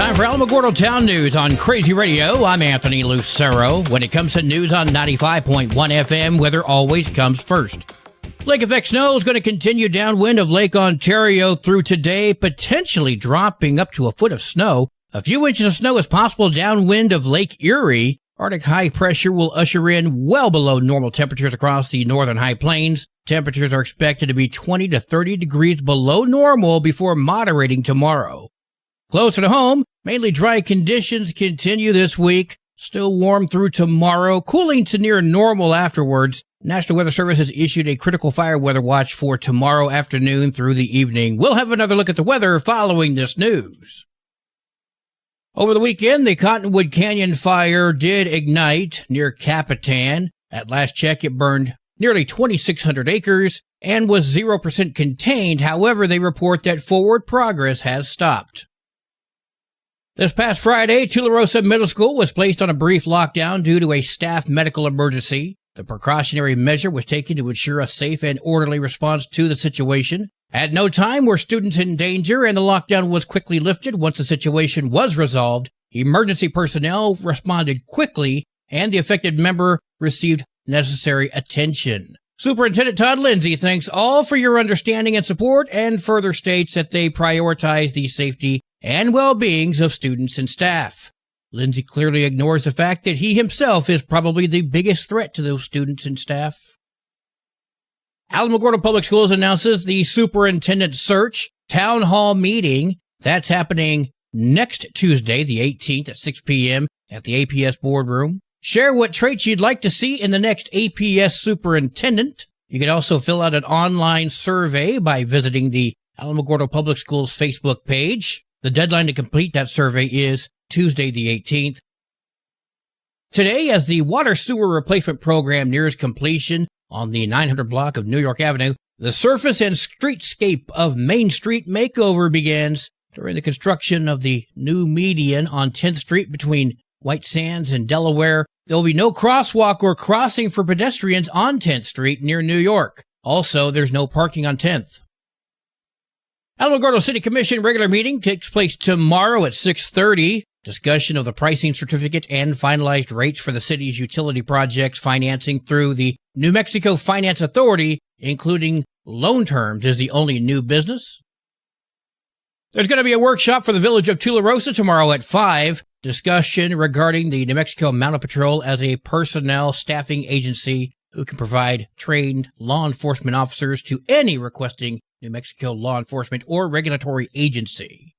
Time for Alamogordo Town News on Crazy Radio. I'm Anthony Lucero. When it comes to news on 95.1 FM, weather always comes first. Lake effect snow is going to continue downwind of Lake Ontario through today, potentially dropping up to a foot of snow. A few inches of snow is possible downwind of Lake Erie. Arctic high pressure will usher in well below normal temperatures across the northern high plains. Temperatures are expected to be 20 to 30 degrees below normal before moderating tomorrow. Closer to home, mainly dry conditions continue this week. Still warm through tomorrow, cooling to near normal afterwards. National Weather Service has issued a critical fire weather watch for tomorrow afternoon through the evening. We'll have another look at the weather following this news. Over the weekend, the Cottonwood Canyon fire did ignite near Capitan. At last check, it burned nearly 2,600 acres and was 0% contained. However, they report that forward progress has stopped. This past Friday, Tularosa Middle School was placed on a brief lockdown due to a staff medical emergency. The precautionary measure was taken to ensure a safe and orderly response to the situation. At no time were students in danger, and the lockdown was quickly lifted once the situation was resolved. Emergency personnel responded quickly, and the affected member received necessary attention. Superintendent Todd Lindsay thanks all for your understanding and support, and further states that they prioritize the safety and well-beings of students and staff. Lindsay clearly ignores the fact that he himself is probably the biggest threat to those students and staff. Alamogordo Public Schools announces the superintendent search town hall meeting. That's happening next Tuesday, the 18th at 6 p.m. at the APS boardroom. Share what traits you'd like to see in the next APS superintendent. You can also fill out an online survey by visiting the Alamogordo Public Schools Facebook page. The deadline to complete that survey is Tuesday the 18th. Today, as the water sewer replacement program nears completion on the 900 block of New York Avenue, the surface and streetscape of Main Street makeover begins. During the construction of the new median on 10th Street between White Sands and Delaware, there will be no crosswalk or crossing for pedestrians on 10th Street near New York. Also, there's no parking on 10th. Alamogordo City Commission regular meeting takes place tomorrow at 6:30. Discussion of the pricing certificate and finalized rates for the city's utility projects financing through the New Mexico Finance Authority, including loan terms, is the only new business. There's going to be a workshop for the village of Tularosa tomorrow at 5. Discussion regarding the New Mexico Mounted Patrol as a personnel staffing agency who can provide trained law enforcement officers to any requesting New Mexico law enforcement or regulatory agency.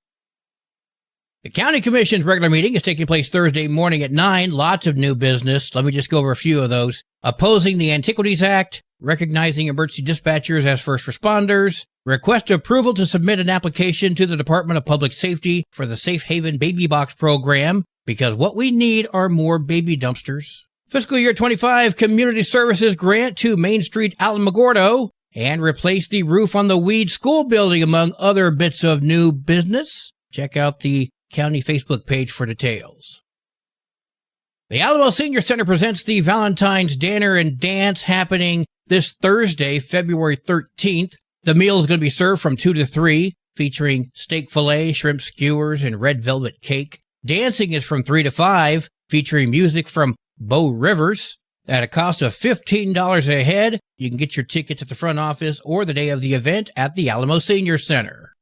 The County Commission's regular meeting is taking place Thursday morning at 9. Lots of new business. Let me just go over a few of those. Opposing the Antiquities Act, recognizing emergency dispatchers as first responders, request approval to submit an application to the Department of Public Safety for the Safe Haven Baby Box program, because what we need are more baby dumpsters. Fiscal year 25 Community Services grant to Main Street Alamogordo, and replace the roof on the Weed School building, among other bits of new business. Check out the county Facebook page for details. The Alamo Senior Center presents the Valentine's Dinner and Dance happening this Thursday, February 13th. The meal is going to be served from 2 to 3, featuring steak fillet, shrimp skewers, and red velvet cake. Dancing is from 3 to 5, featuring music from Bo Rivers. At a cost of $15 a head, you can get your tickets at the front office or the day of the event at the Alamo Senior Center.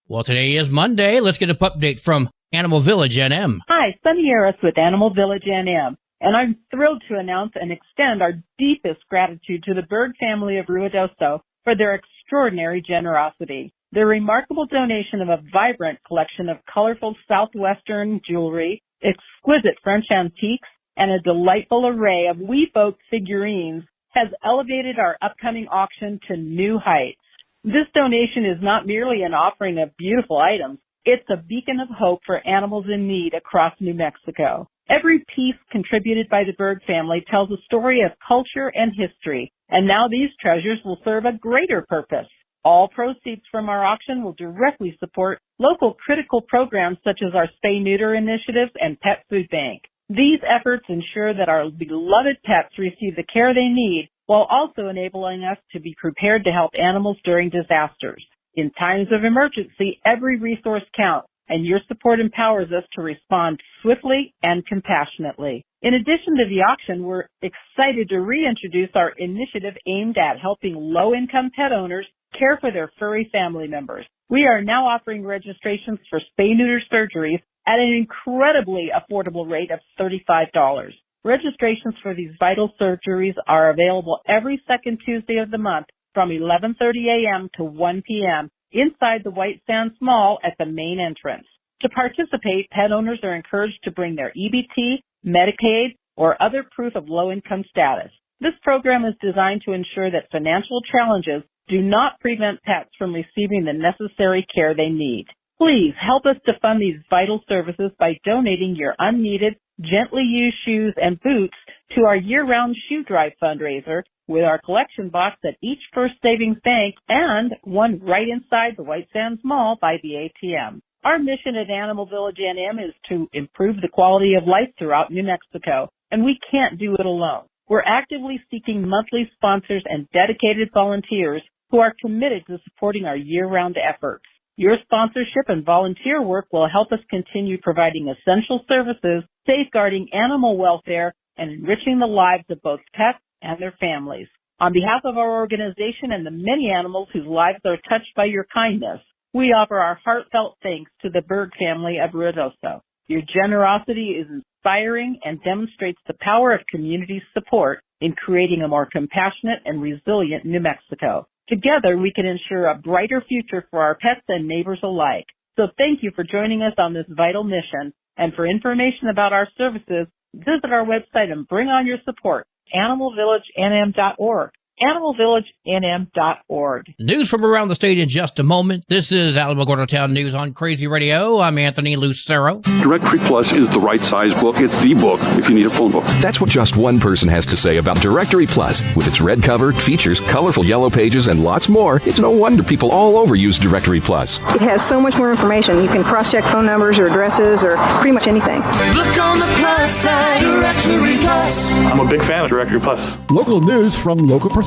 Well, today is Monday. Let's get an update from Animal Village NM. Hi, Sunny Harris with Animal Village NM, and I'm thrilled to announce and extend our deepest gratitude to the bird family of Ruidoso for their extraordinary generosity. Their remarkable donation of a vibrant collection of colorful Southwestern jewelry, exquisite French antiques, and a delightful array of wee folk figurines has elevated our upcoming auction to new heights. This donation is not merely an offering of beautiful items, it's a beacon of hope for animals in need across New Mexico. Every piece contributed by the bird family tells a story of culture and history, and now these treasures will serve a greater purpose. All proceeds from our auction will directly support local critical programs such as our spay-neuter initiatives and pet food bank. These efforts ensure that our beloved pets receive the care they need while also enabling us to be prepared to help animals during disasters. In times of emergency, every resource counts, and your support empowers us to respond swiftly and compassionately. In addition to the auction, we're excited to reintroduce our initiative aimed at helping low-income pet owners care for their furry family members. We are now offering registrations for spay-neuter surgeries at an incredibly affordable rate of $35. Registrations for these vital surgeries are available every second Tuesday of the month from 11:30 a.m. to 1 p.m. inside the White Sands Mall at the main entrance. To participate, pet owners are encouraged to bring their EBT, Medicaid, or other proof of low-income status. This program is designed to ensure that financial challenges do not prevent pets from receiving the necessary care they need. Please help us to fund these vital services by donating your unneeded, gently used shoes and boots to our year-round shoe drive fundraiser with our collection box at each First Savings Bank and one right inside the White Sands Mall by the ATM. Our mission at Animal Village NM is to improve the quality of life throughout New Mexico, and we can't do it alone. We're actively seeking monthly sponsors and dedicated volunteers who are committed to supporting our year-round efforts. Your sponsorship and volunteer work will help us continue providing essential services, safeguarding animal welfare, and enriching the lives of both pets and their families. On behalf of our organization and the many animals whose lives are touched by your kindness, we offer our heartfelt thanks to the Berg family of Ruidoso. Your generosity is inspiring and demonstrates the power of community support in creating a more compassionate and resilient New Mexico. Together, we can ensure a brighter future for our pets and neighbors alike. So thank you for joining us on this vital mission. And for information about our services, visit our website and bring on your support, animalvillagenm.org. animalvillagenm.org. News from around the state in just a moment. This is Alamogordo Town News on Crazy Radio. I'm Anthony Lucero. Directory Plus is the right size book. It's the book if you need a phone book. That's what just one person has to say about Directory Plus. With its red cover, features, colorful yellow pages, and lots more, it's no wonder people all over use Directory Plus. It has so much more information. You can cross-check phone numbers or addresses or pretty much anything. Look on the plus side, Directory Plus. I'm a big fan of Directory Plus. Local news from local perspectives,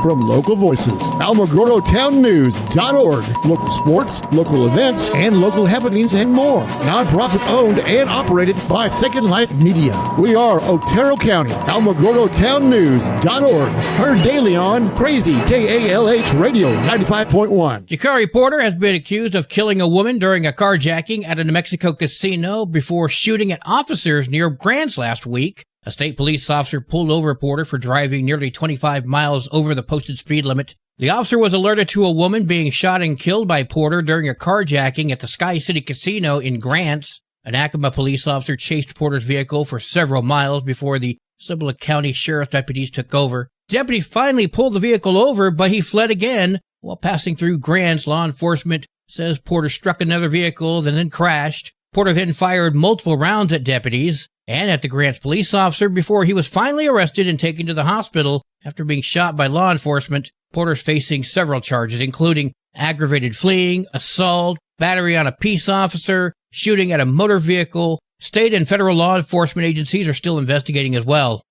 from local voices. AlamogordoTownNews.org. Local sports, local events, and local happenings and more. Nonprofit owned and operated by Second Life Media. We are Otero County. AlamogordoTownNews.org. Heard daily on Crazy KALH Radio 95.1. Jakari Porter has been accused of killing a woman during a carjacking at a New Mexico casino before shooting at officers near Grants last week. A state police officer pulled over Porter for driving nearly 25 miles over the posted speed limit. The officer was alerted to a woman being shot and killed by Porter during a carjacking at the Sky City Casino in Grants. An Acoma police officer chased Porter's vehicle for several miles before the Cibola County Sheriff's deputies took over. Deputies finally pulled the vehicle over, but he fled again. While passing through Grants, law enforcement says Porter struck another vehicle and then crashed. Porter then fired multiple rounds at deputies and at the Grants police officer before he was finally arrested and taken to the hospital after being shot by law enforcement. Porter's facing several charges, including aggravated fleeing, assault, battery on a peace officer, shooting at a motor vehicle. State and federal law enforcement agencies are still investigating as well.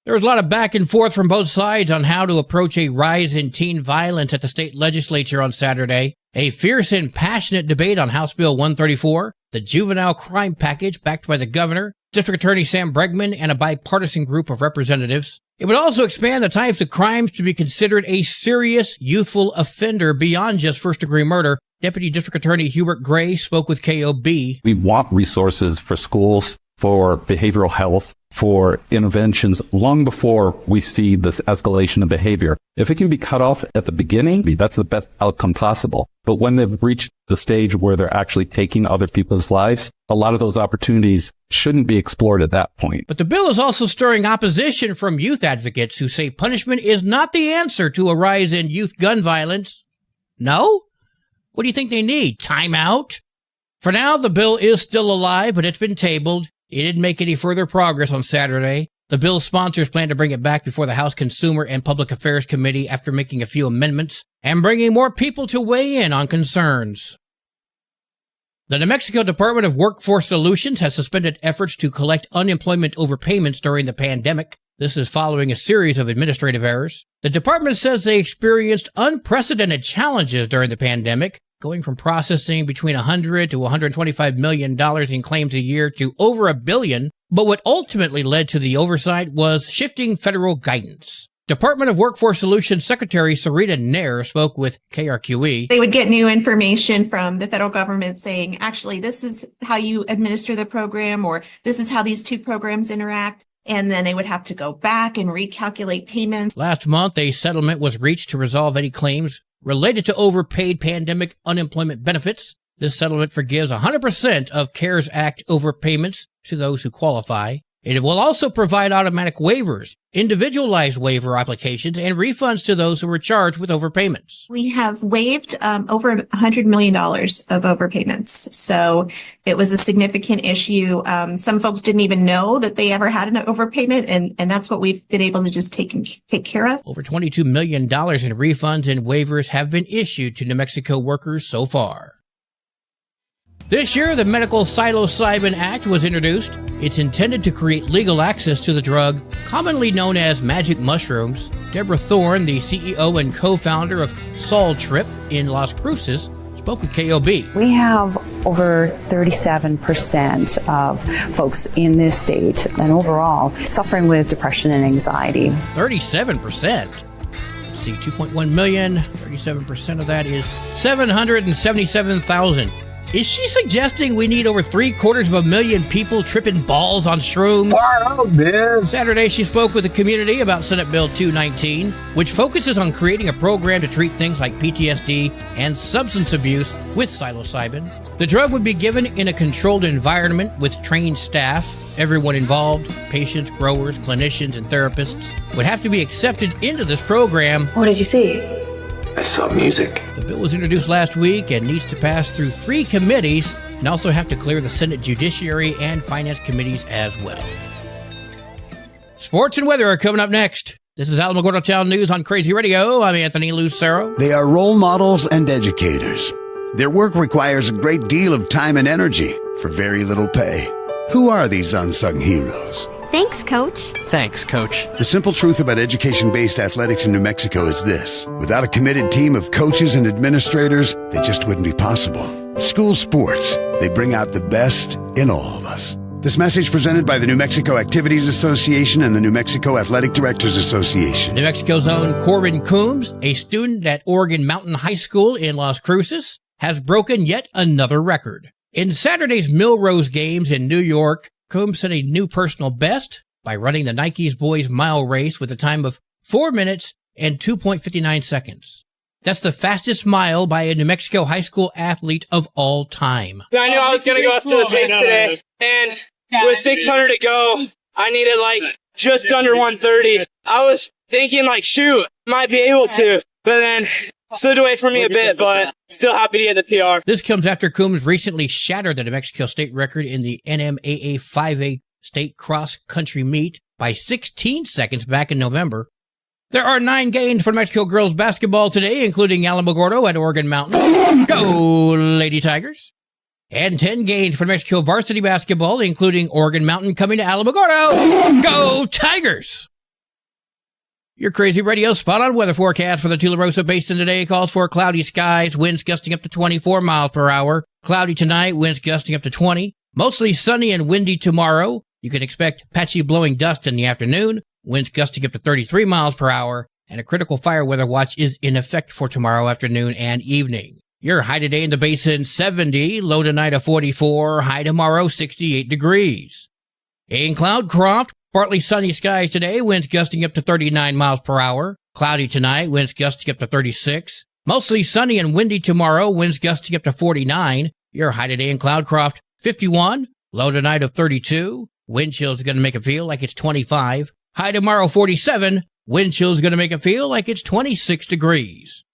There was a lot of back and forth from both sides on how to approach a rise in teen violence at the state legislature on Saturday. A fierce and passionate debate on House Bill 134, the juvenile crime package backed by the governor, District Attorney Sam Bregman, and a bipartisan group of representatives. It would also expand the types of crimes to be considered a serious youthful offender beyond just first-degree murder. Deputy District Attorney Hubert Gray spoke with KOB. We want resources for schools, for behavioral health, for interventions long before we see this escalation of behavior. If it can be cut off at the beginning, that's the best outcome possible. But when they've reached the stage where they're actually taking other people's lives, a lot of those opportunities shouldn't be explored at that point. But the bill is also stirring opposition from youth advocates who say punishment is not the answer to a rise in youth gun violence. No? What do you think they need? Time out? For now, the bill is still alive, but it's been tabled. It didn't make any further progress on Saturday. The bill's sponsors plan to bring it back before the House Consumer and Public Affairs Committee after making a few amendments and bringing more people to weigh in on concerns. The New Mexico Department of Workforce Solutions has suspended efforts to collect unemployment overpayments during the pandemic. This is following a series of administrative errors. The department says they experienced unprecedented challenges during the pandemic, going from processing between $100 to $125 million in claims a year to over $1 billion. But what ultimately led to the oversight was shifting federal guidance. Department of Workforce Solutions Secretary Sarita Nair spoke with KRQE. They would get new information from the federal government saying, actually, this is how you administer the program, or this is how these two programs interact. And then they would have to go back and recalculate payments. Last month, a settlement was reached to resolve any claims related to overpaid pandemic unemployment benefits. This settlement forgives 100% of CARES Act overpayments to those who qualify. It will also provide automatic waivers, individualized waiver applications, and refunds to those who were charged with overpayments. We have waived over $100 million of overpayments. So it was a significant issue. Some folks didn't even know that they ever had an overpayment, and that's what we've been able to just take care of. Over $22 million in refunds and waivers have been issued to New Mexico workers so far. This year, the Medical Psilocybin Act was introduced. It's intended to create legal access to the drug, commonly known as magic mushrooms. Deborah Thorne, the CEO and co-founder of Sol Trip in Las Cruces, spoke with KOB. We have over 37% of folks in this state and overall suffering with depression and anxiety. 37%? See, 2.1 million, 37% of that is 777,000. Is she suggesting we need over 750,000 people tripping balls on shrooms? Far out, man. Saturday, she spoke with the community about Senate Bill 219, which focuses on creating a program to treat things like PTSD and substance abuse with psilocybin. The drug would be given in a controlled environment with trained staff. Everyone involved, patients, growers, clinicians, and therapists, would have to be accepted into this program. What did you see? I saw music. The bill was introduced last week and needs to pass through 3 committees and also have to clear the Senate Judiciary and Finance committees as well. Sports and weather are coming up next. This is Alamogordo Town News on Crazy Radio. I'm Anthony Lucero. They are role models and educators. Their work requires a great deal of time and energy for very little pay. Who are these unsung heroes? Thanks, Coach. Thanks, Coach. The simple truth about education-based athletics in New Mexico is this. Without a committed team of coaches and administrators, it just wouldn't be possible. School sports, they bring out the best in all of us. This message presented by the New Mexico Activities Association and the New Mexico Athletic Directors Association. New Mexico's own Corbin Coombs, a student at Oregon Mountain High School in Las Cruces, has broken yet another record. In Saturday's Millrose Games in New York, Coombs set a new personal best by running the Nike's boys mile race with a time of 4 minutes and 2.59 seconds. That's the fastest mile by a New Mexico high school athlete of all time. I knew I was going to go after the pace today, and with 600 to go, I needed just under 130. I was thinking shoot, might be able to, but then slid away from me a bit, but still happy to get the PR. This comes after Coombs recently shattered the New Mexico state record in the NMAA 5A state cross-country meet by 16 seconds back in November. There are 9 games for New Mexico girls basketball today, including Alamogordo at Oregon Mountain. Go, Lady Tigers. And 10 games for New Mexico varsity basketball, including Oregon Mountain coming to Alamogordo. Go, Tigers! Your Crazy Radio spot-on weather forecast for the Tularosa Basin today calls for cloudy skies, winds gusting up to 24 miles per hour. Cloudy tonight, winds gusting up to 20. Mostly sunny and windy tomorrow. You can expect patchy blowing dust in the afternoon, winds gusting up to 33 miles per hour, and a critical fire weather watch is in effect for tomorrow afternoon and evening. Your high today in the basin, 70, low tonight of 44, high tomorrow, 68 degrees. In Cloudcroft, partly sunny skies today, winds gusting up to 39 miles per hour. Cloudy tonight, winds gusting up to 36. Mostly sunny and windy tomorrow, winds gusting up to 49. Your high today in Cloudcroft, 51. Low tonight of 32. Wind chill is going to make it feel like it's 25. High tomorrow, 47. Wind chill is going to make it feel like it's 26 degrees.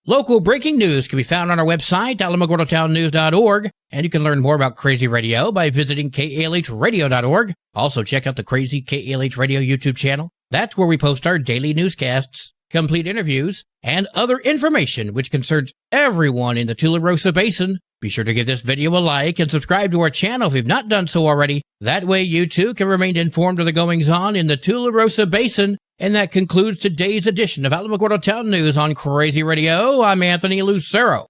Local breaking news can be found on our website, alamogordotownnews.org, and you can learn more about Crazy Radio by visiting kalhradio.org. Also, check out the Crazy KALH Radio YouTube channel. That's where we post our daily newscasts, complete interviews, and other information which concerns everyone in the Tularosa Basin. Be sure to give this video a like and subscribe to our channel if you've not done so already. That way you too can remain informed of the goings-on in the Tularosa Basin. And that concludes today's edition of Alamogordo Town News on Crazy Radio. I'm Anthony Lucero.